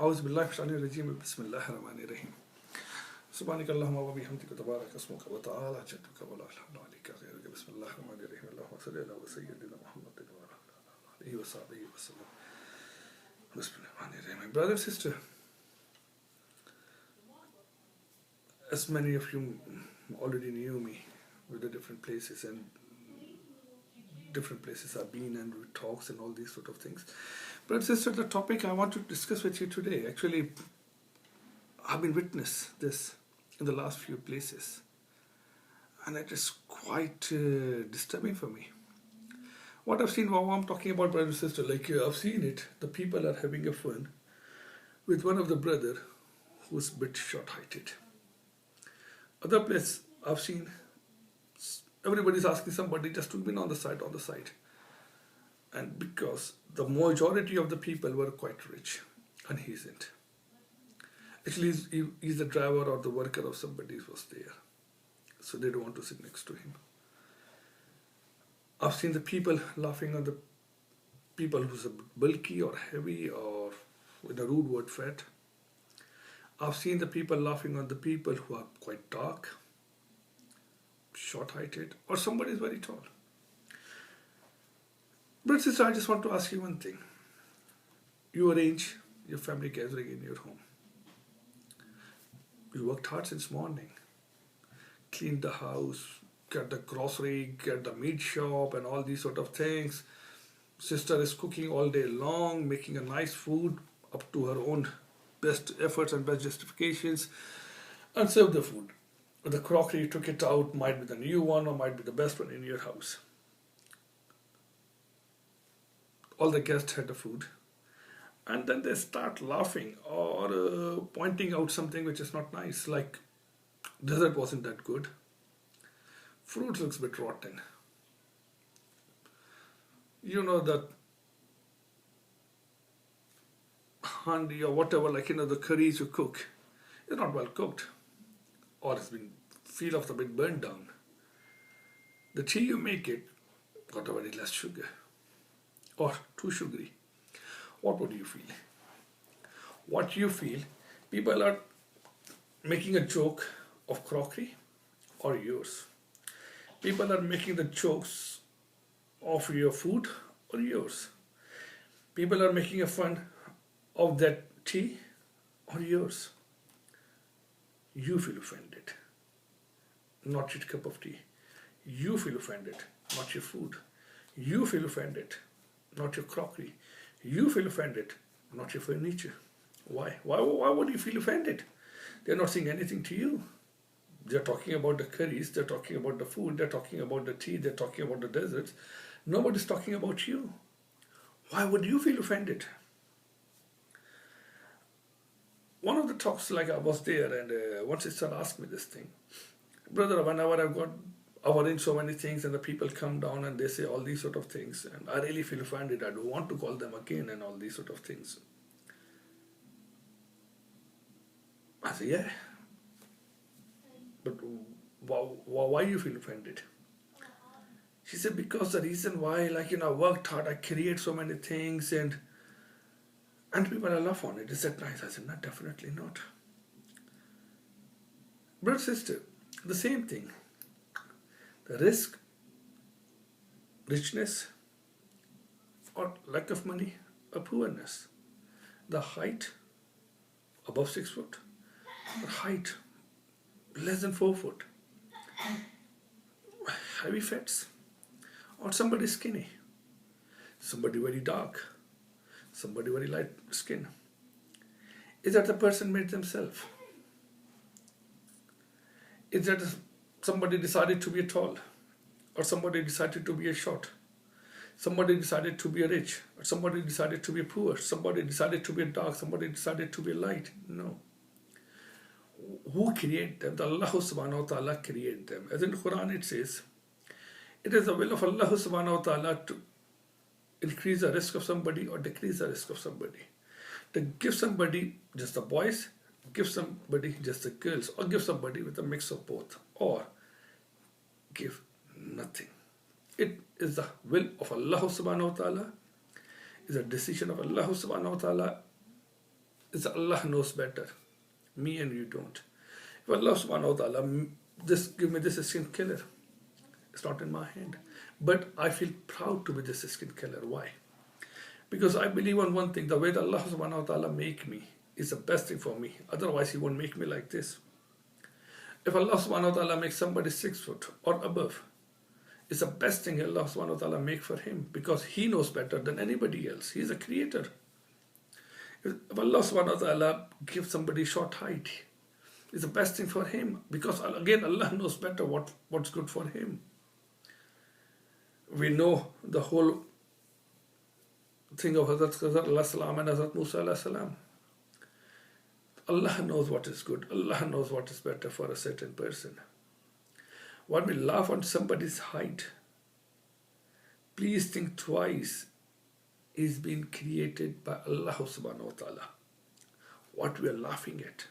أعوذ بالله من الشيطان الرجيم بسم الله الرحمن الرحيم سبحانك اللهم وبحمدك تبارك اسمك وتعالى جدك ولا حول عليك غيرك بسم الله الرحمن الرحيم اللهم صل على سيدنا محمد وعلى آله وصحبه وسلم بسم الله الرحمن الرحيم. Brother and sister, as many of you already knew me with the different places and different places I've been and with talks and all these sort of things. Brother and sister, the topic I want to discuss with you today, actually I've been witness this in the last few places and it is quite disturbing for me. What I've seen, while I'm talking about brother and sister, like I've seen it, the people are having a fun with one of the brother who's a bit short-heighted. Other place I've seen, everybody's asking somebody just to be on the side. And because the majority of the people were quite rich and he isn't. Actually, he's the driver or the worker of somebody who was there. So they don't want to sit next to him. I've seen the people laughing on the people who's bulky or heavy or with a rude word fat. I've seen the people laughing on the people who are quite dark, short-heighted, or somebody is very tall. But sister, I just want to ask you one thing. You arrange your family gathering in your home. You worked hard since morning, cleaned the house, get the grocery, get the meat shop and all these sort of things. Sister is cooking all day long, making a nice food up to her own best efforts and best justifications and serve the food. The crockery, you took it out, might be the new one or might be the best one in your house. All the guests had the food and then they start laughing or pointing out something which is not nice, like dessert wasn't that good, fruit looks a bit rotten, you know, that handi or whatever, like the curries you cook is not well cooked or it's been feel of a bit burned down. The tea you make it got a very less sugar or too sugary. What would you feel? What you feel, people are making a joke of crockery or yours. People are making the jokes of your food or yours. People are making a fun of that tea or yours. You feel offended, not your cup of tea. You feel offended, not your food. You feel offended, not your crockery. You feel offended, not your furniture. Why? Why would you feel offended? They're not saying anything to you. They're talking about the curries, they're talking about the food, they're talking about the tea, they're talking about the desserts. Nobody's talking about you. Why would you feel offended? One of the talks, like I was there and one sister asked me this thing. Brother, whenever I've arranged so many things and the people come down and they say all these sort of things and I really feel offended, I don't want to call them again and all these sort of things. I say, yeah. But why you feel offended? She said, because the reason why, I worked hard, I create so many things and people are laugh on it. Is that nice? I said, no, definitely not. Brother, sister, the same thing. The risk, richness, or lack of money, or poorness. The height, above 6 foot, or height, less than 4 foot. Heavy fats, or somebody skinny, somebody very dark, somebody very light skin. Is that the person made themselves? Is that somebody decided to be a tall, or somebody decided to be a short, somebody decided to be a rich, or somebody decided to be a poor, somebody decided to be a dark, somebody decided to be a light? No. Who created them? The Allah subhanahu wa ta'ala created them. As in the Quran it says, it is the will of Allah subhanahu wa ta'ala to increase the risk of somebody or decrease the risk of somebody. To give somebody just the boys, give somebody just the girls, or give somebody with a mix of both, or give nothing. It is the will of Allah subhanahu wa ta'ala, is a decision of Allah subhanahu wa ta'ala, is Allah knows better. Me and you don't. If Allah subhanahu wa ta'ala give me this skin killer, it's not in my hand. But I feel proud to be this skin killer. Why? Because I believe on one thing, the way that Allah subhanahu wa ta'ala make me is the best thing for me. Otherwise He won't make me like this. If Allah subhanahu wa ta'ala makes somebody 6 foot or above, it's the best thing Allah subhanahu wa ta'ala make for him, because He knows better than anybody else. He is a creator. If Allah subhanahu wa ta'ala gives somebody short height, it's the best thing for him, because again Allah knows better what's good for him. We know the whole thing of Hazrat Khazar alayhi salam and Hazrat Musa alayhi salam. Allah knows what is good. Allah knows what is better for a certain person. When we laugh on somebody's height, please think twice. Is being created by Allah subhanahu wa ta'ala. What we are laughing at.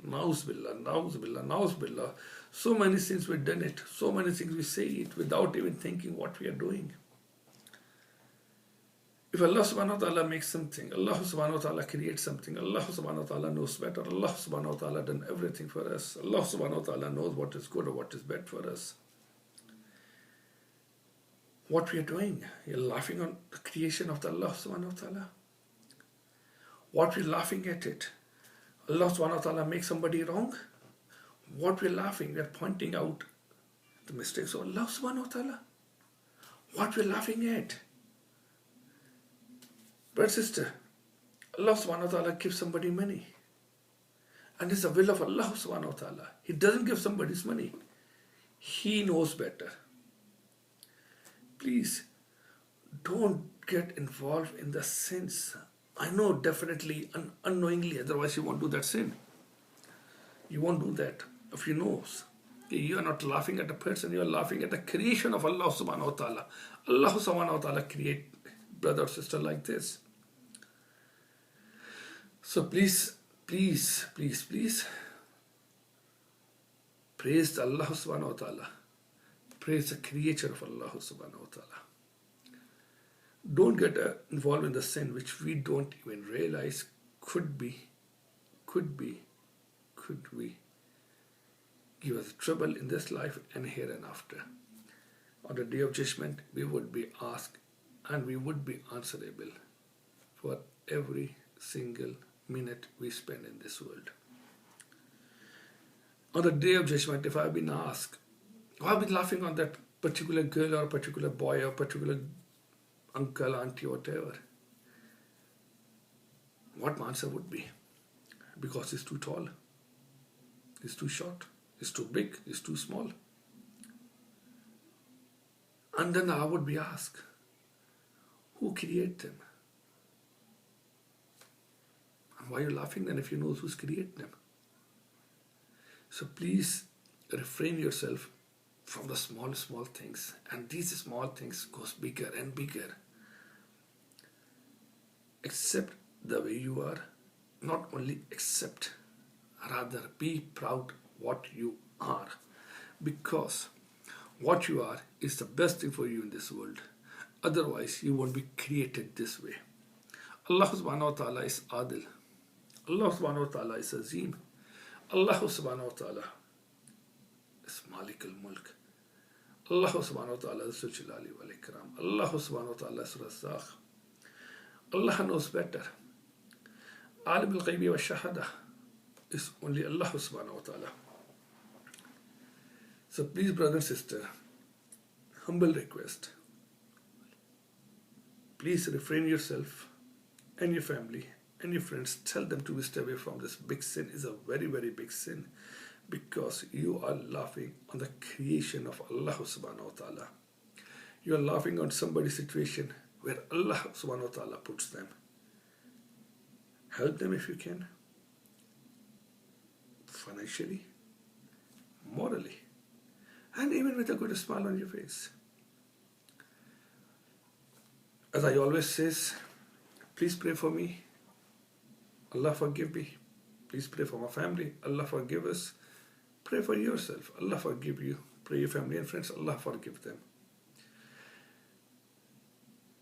Nauz billah, nauz billah, nauz billah. So many things we've done it. So many things we say it without even thinking what we are doing. If Allah subhanahu wa ta'ala makes something, Allah subhanahu wa ta'ala creates something, Allah subhanahu wa ta'ala knows better, Allah subhanahu wa ta'ala done everything for us, Allah subhanahu wa ta'ala knows what is good or what is bad for us. What we are doing, you're laughing on the creation of the Allah subhanahu wa ta'ala. What we're laughing at it, Allah subhanahu wa ta'ala makes somebody wrong. What we're laughing, we're pointing out the mistakes of Allah subhanahu wa ta'ala. What we're laughing at. Brother, sister, Allah subhanahu wa ta'ala gives somebody money. And it's the will of Allah subhanahu wa ta'ala. He doesn't give somebody's money. He knows better. Please, don't get involved in the sins. I know definitely, unknowingly, otherwise you won't do that sin. You won't do that if you know. You are not laughing at a person, you are laughing at the creation of Allah subhanahu wa ta'ala. Allah subhanahu wa ta'ala create brother or sister like this. So please, please, please, please, praise Allah subhanahu wa ta'ala. Praise the creator of Allah subhanahu wa ta'ala. Don't get involved in the sin which we don't even realize could be give us trouble in this life and hereinafter. On the day of judgment, we would be asked and we would be answerable for every single minute we spend in this world. On the day of judgment, if I've been asked, I've been laughing on that particular girl or particular boy or particular uncle, auntie, whatever, what my answer would be? Because he's too tall, he's too short, he's too big, he's too small. And then I would be asked, who created them? And why are you laughing then if you know who's created them? So please refrain yourself from the small things, and these small things goes bigger and bigger. Accept the way you are. Not only accept, rather be proud what you are, because what you are is the best thing for you in this world. Otherwise you won't be created this way. Allah subhanahu wa ta'ala is Adil. Allah subhanahu wa ta'ala is Azim. Allah subhanahu wa ta'ala is Malik al-Mulk. Allah subhanahu wa ta'ala is Jalali wal Ikram. Allah subhanahu wa ta'ala is Razzaq. Allah knows better. Alim al-Ghaybi wa Shahada is only Allah subhanahu wa ta'ala. So please, brother and sister, humble request. Please refrain yourself and your family and your friends. Tell them to stay away from this big sin. It's a very, very big sin, because you are laughing on the creation of Allah subhanahu wa ta'ala. You are laughing on somebody's situation where Allah subhanahu wa ta'ala puts them. Help them if you can, financially, morally, and even with a good smile on your face. As I always says, please pray for me. Allah forgive me. Please pray for my family. Allah forgive us. Pray for yourself. Allah forgive you. Pray your family and friends. Allah forgive them.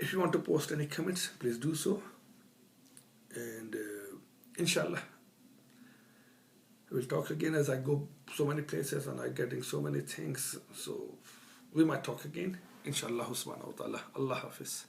If you want to post any comments, please do so. And inshallah, we'll talk again as I go so many places and I'm getting so many things. So we might talk again. Inshallah subhanahu wa ta'ala. Allah Hafiz.